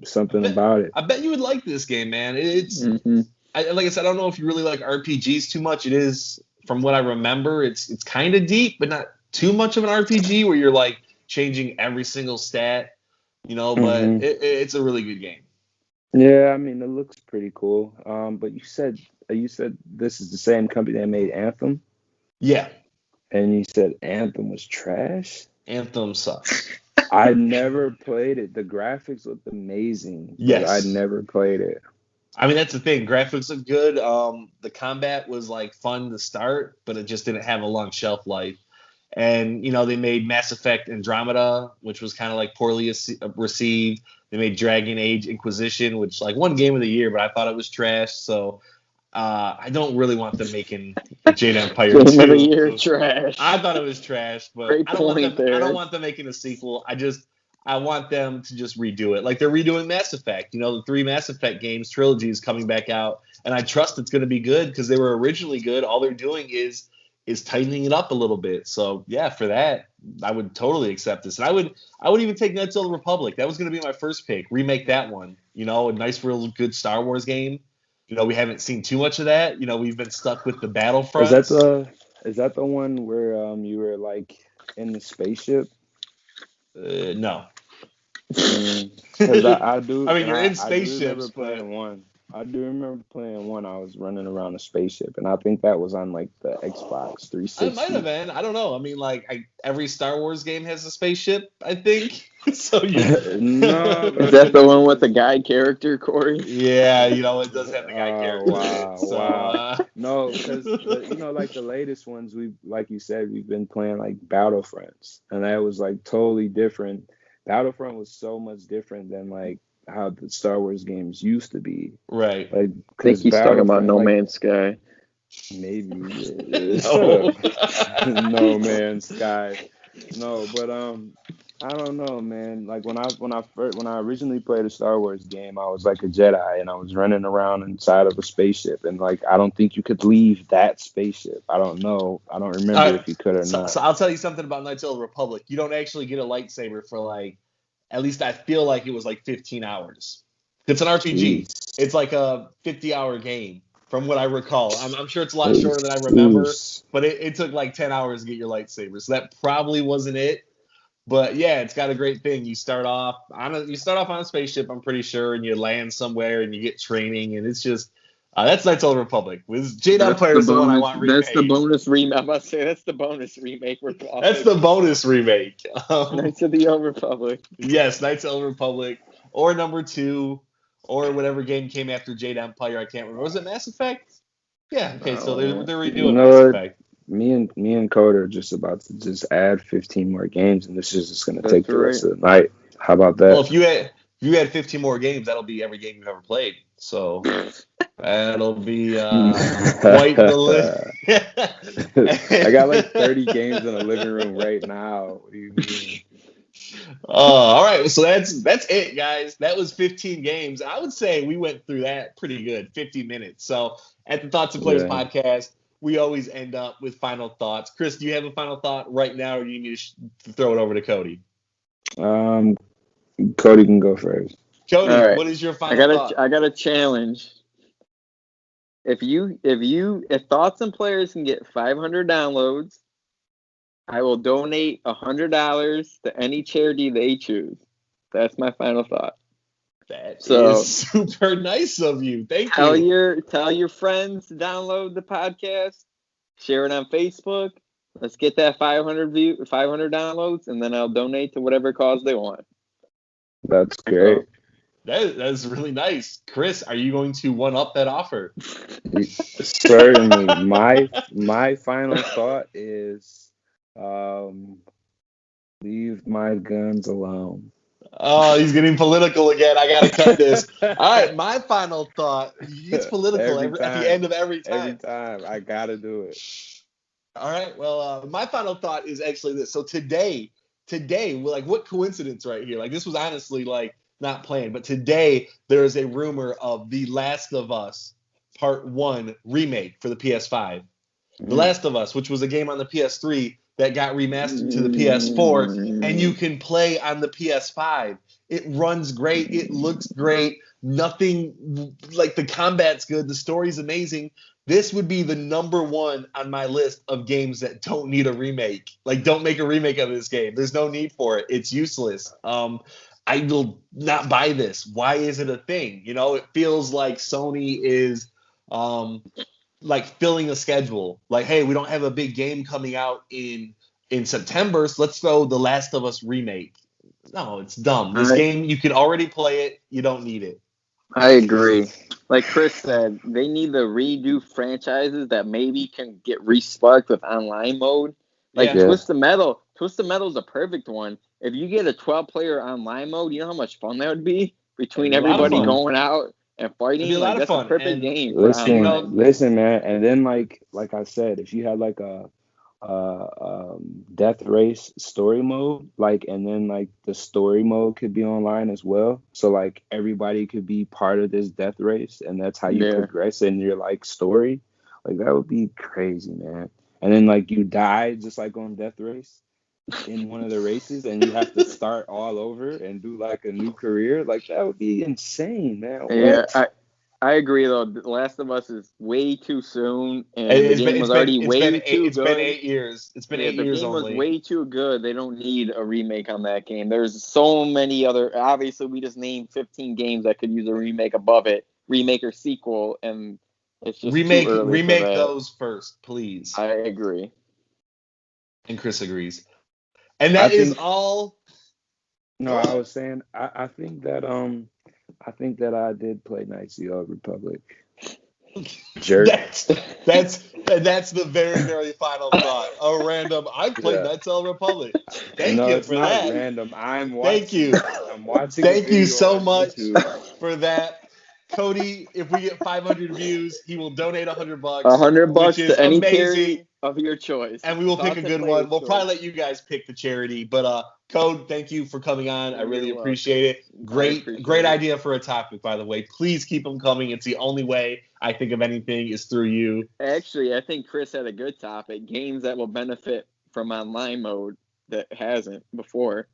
Something about it. I bet you would like this game, man. It's like I said, I don't know if you really like RPGs too much. It is, from what I remember, it's kind of deep, but not too much of an RPG where you're like changing every single stat, but it's a really good game. Yeah, I mean, it looks pretty cool. But you said this is the same company that made Anthem? Yeah. And you said Anthem was trash? Anthem sucks. I never played it. The graphics looked amazing, but I Yes. never played it. I mean, that's the thing. Graphics look good. The combat was like fun to start, but it just didn't have a long shelf life. And they made Mass Effect Andromeda, which was kind of like poorly received. They made Dragon Age Inquisition, which like won Game of the Year, but I thought it was trash. So I don't really want them making Jade Empire 2. Game of the Year trash. I thought it was trash, but Great I don't want point them. I there. don't want them making a sequel. I want them to just redo it, like they're redoing Mass Effect. The 3 Mass Effect games trilogy is coming back out, and I trust it's going to be good because they were originally good. All they're doing is tightening it up a little bit. So yeah, for that, I would totally accept this, and I would even take Knights of the Republic. That was going to be my first pick. Remake that one. A nice, real good Star Wars game. We haven't seen too much of that. We've been stuck with the Battlefront. Is that the one where you were like in the spaceship? No. Because I do. I mean, you're in I spaceships, do remember playing one. I do remember playing one. I was running around a spaceship, and I think that was on like the Xbox 360. It might have been. I don't know. I mean, like every Star Wars game has a spaceship, I think. So No, is that the one with the guy character, Cory? Yeah, it does have the guy character. Wow. No, because like the latest ones, like you said, we've been playing like Battlefronts, and that was like totally different. Battlefront was so much different than like how the Star Wars games used to be. Right. Like, I think he's talking about No Man's Sky. Maybe. No. No Man's Sky. No, but I don't know, man. Like when I originally played a Star Wars game, I was like a Jedi and I was running around inside of a spaceship, and like I don't think you could leave that spaceship. I don't know. I don't remember if you could or not. So I'll tell you something about Knights of the Republic. You don't actually get a lightsaber for like, at least I feel like it was like 15 hours. It's an RPG. Jeez. It's like a 50-hour game from what I recall. I'm sure it's a lot shorter than I remember, but it took like 10 hours to get your lightsaber. So that probably wasn't it. But yeah, it's got a great thing. You start off on a spaceship, I'm pretty sure, and you land somewhere and you get training, and it's just that's Knights of the Republic. With Jade Empire is the one I want remade. That's the bonus remake. I'm about to say that's the bonus remake. That's the bonus remake. Knights of the Old Republic. Yes, Knights of the Republic, or number 2, or whatever game came after Jade Empire. I can't remember. Was it Mass Effect? Yeah. Okay, so they're redoing Mass Effect. Me and Cody are just about to just add 15 more games, and this is just going to take the rest of the night. How about that? Well, if you had 15 more games, that'll be every game you've ever played. So that'll be quite the list. I got like 30 games in the living room right now. What do you mean? All right. So that's it, guys. That was 15 games. I would say we went through that pretty good, 50 minutes. So at the Thoughts and Players podcast, we always end up with final thoughts. Chris, do you have a final thought right now, or do you need to throw it over to Cody? Cody can go first. Cody, right. What is your final thought? I got a challenge. If Thoughts and Players can get 500 downloads, I will donate $100 to any charity they choose. That's my final thought. That is super nice of you. Thank you. Tell your friends to download the podcast. Share it on Facebook. Let's get that 500 downloads, and then I'll donate to whatever cause they want. That's great. That's really nice. Chris, are you going to one-up that offer? Certainly. My final thought is leave my guns alone. Oh, he's getting political again. I got to cut this. All right, my final thought. It's political at the end of every time. Every time. I got to do it. All right, well, my final thought is actually this. So today, like, what coincidence right here? Like, this was honestly, like, not planned. But today, there is a rumor of The Last of Us Part 1 remake for the PS5. The Last of Us, which was a game on the PS3 that got remastered to the PS4, and you can play on the PS5. It runs great. It looks great. Nothing, like, the combat's good. The story's amazing. This would be the number 1 on my list of games that don't need a remake. Like, don't make a remake of this game. There's no need for it. It's useless. I will not buy this. Why is it a thing? It feels like Sony is like filling a schedule. Like, hey, we don't have a big game coming out in September, so let's throw The Last of Us remake. No, it's dumb. This game, you can already play it. You don't need it. I agree. Like Chris said, they need to redo franchises that maybe can get resparked with online mode. Like Twisted Metal. Twisted Metal is a perfect one. If you get a 12-player online mode, you know how much fun that would be between everybody going out and fighting. Like that's a perfect game. Listen, man. And then like I said, if you had like a death race story mode, like, and then like the story mode could be online as well, so like everybody could be part of this death race, and that's how you progress in your like story. Like that would be crazy, man. And then like you die just like on death race in one of the races, and you have to start all over and do like a new career. Like that would be insane, man. What? I agree, though. The Last of Us is way too soon, and the game was already way too good. It's been 8 years. It's been 8 years only. The game was way too good. They don't need a remake on that game. There's so many other. Obviously, we just named 15 games that could use a remake above it, remake or sequel, and it's just remake. Too early remake for that. Those first, please. I agree. And Chris agrees. And that is all. No, I was saying I think that I did play Knights of the Old Republic. Jerk. That's the very, very final thought. A random. I played Knights of the Old Republic. Thank you for that. Not random. I'm watching. Thank you. I'm watching. Thank you so much for that. Cody, if we get 500 views, he will donate $100. $100 to any charity of your choice, and we will pick a good one. We'll probably let you guys pick the charity, but Code, thank you for coming on. I really appreciate it. Great idea for a topic, by the way. Please keep them coming. It's the only way I think of anything is through you. Actually, I think Chris had a good topic: games that will benefit from online mode that hasn't before.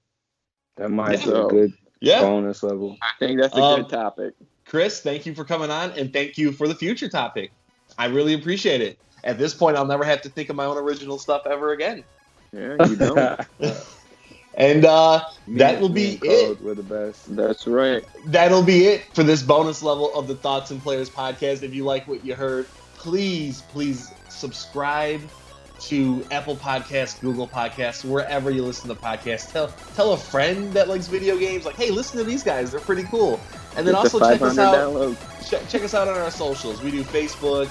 That might be a good bonus level. I think that's a good topic. Chris, thank you for coming on, and thank you for the future topic. I really appreciate it. At this point, I'll never have to think of my own original stuff ever again. Yeah, you don't. And that will be it. We're the best. That's right. That'll be it for this bonus level of the Thoughts and Players podcast. If you like what you heard, please subscribe to Apple Podcasts, Google Podcasts, wherever you listen to podcasts. Tell a friend that likes video games, like, hey, listen to these guys. They're pretty cool. And then also check us out. Check us out on our socials. We do Facebook,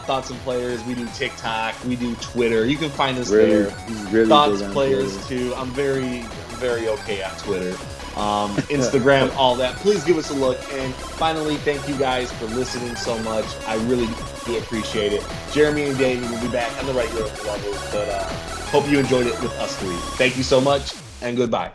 Thoughts and Players. We do TikTok. We do Twitter. You can find us there. Thoughts Players too. I'm very, very okay on Twitter. Instagram, all that. Please give us a look. And finally, thank you guys for listening so much. I really do appreciate it. Jeremy and Davey will be back on the regular levels, but hope you enjoyed it with us three. Thank you so much, and goodbye.